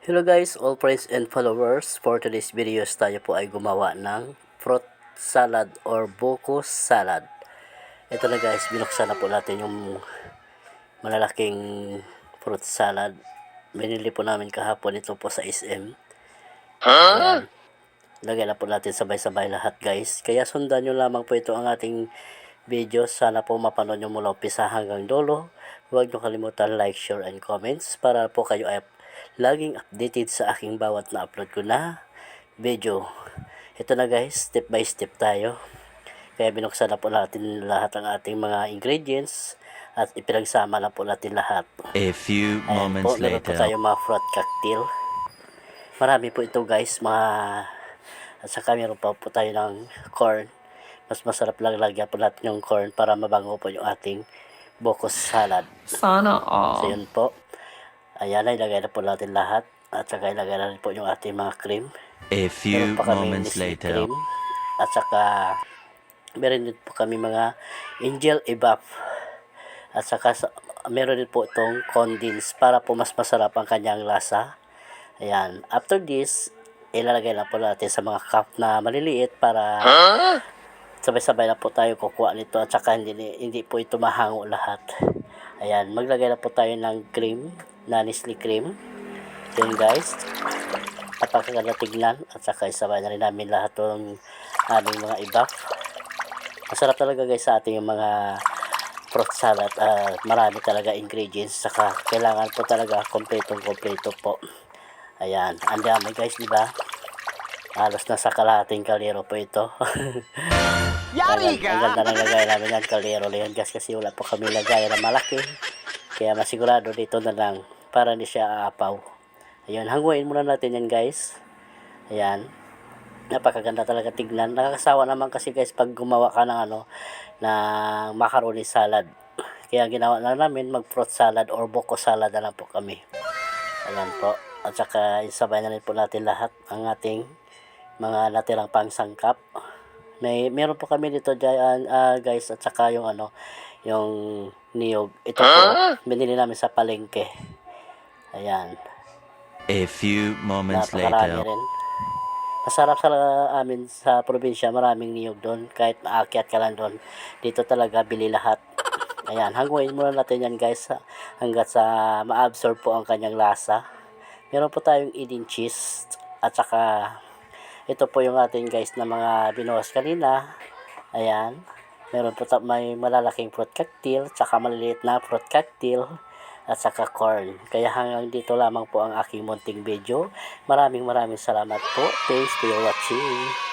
Hello guys, all friends and followers. For today's videos tayo po ay gumawa ng fruit salad or buko salad. Ito na guys, binuksan na po natin yung malalaking fruit salad. Binili po namin kahapon ito po sa SM. Ayan. Lagay na po natin sabay-sabay lahat guys. Kaya sundan nyo lamang po ito ang ating video. Sana po mapanood nyo mula umpisa hanggang dulo. Huwag nyo kalimutan like, share, and comments para po kayo ay laging updated sa aking bawat na-upload ko na video. Ito na guys, step by step tayo. Kaya binuksan na po natin lahat ng ating mga ingredients at ipinagsama na po natin lahat. A few moments Meron po later. tayo mga fruit cocktail. Marami po ito guys, at saka meron pa po tayo ng corn. Mas masarap lang lagyan po natin yung corn para mabango po yung ating buko salad. Sana all. So yun po. Ayan, ilagay na po natin lahat. At saka ilagay na rin po yung ating mga cream. A few Meron pa kami moments Nestle later. cream. At saka meron din po kami mga Angel Evap. At saka meron din po itong condense para po mas masarap ang kanyang lasa. Ayan. After this, ilalagay na po natin sa mga cup na maliliit para sabay-sabay na po tayo kukuha nito at saka hindi po ito mahango lahat. Ayan, maglagay na po tayo ng cream, na Nestle cream. Then guys, napakaganda tignan at saka isabay na rin namin lahat ng aming mga ibaf. Masarap talaga guys sa ating mga fruit salad. Marami talaga ingredients, saka kailangan po talaga kompleto po. Ayan, ang dami guys, di ba? Halos nasa kalahating kalero po ito. Yari ka! Ang ganda ng lagay namin yan, kalero na yun guys, kasi wala po kami lagay na malaki. Kaya masigurado dito na lang para hindi siya aapaw. Ayun, hanguin muna natin yan guys. Ayan. Napakaganda talaga tignan. Nakakasawa naman kasi guys pag gumawa ka ng ng macaroni salad. Kaya ginawa na namin mag-fruit salad or buko salad na lang po kami. Ayan po. At saka isabay na rin po natin lahat ang ating mga natirang pangsangkap. Meron po kami dito dyan, guys, at saka yung yung niyog. Ito po, binili namin sa palengke. Ayan. A few moments Napakarami later. rin. Masarap sa amin sa probinsya, maraming niyog doon. Kahit maakyat ka lang doon, dito talaga bili lahat. Ayan, hanguin muna natin yan guys hanggat sa ma-absorb po ang kanyang lasa. Meron po tayong Eden cheese at saka ito po yung ating guys na mga binuhos kanina. Ayan. Meron po may malalaking fruit cocktail, saka maliliit na fruit cocktail, at saka corn. Kaya hanggang dito lamang po ang aking munting video. Maraming salamat po. Thanks for watching.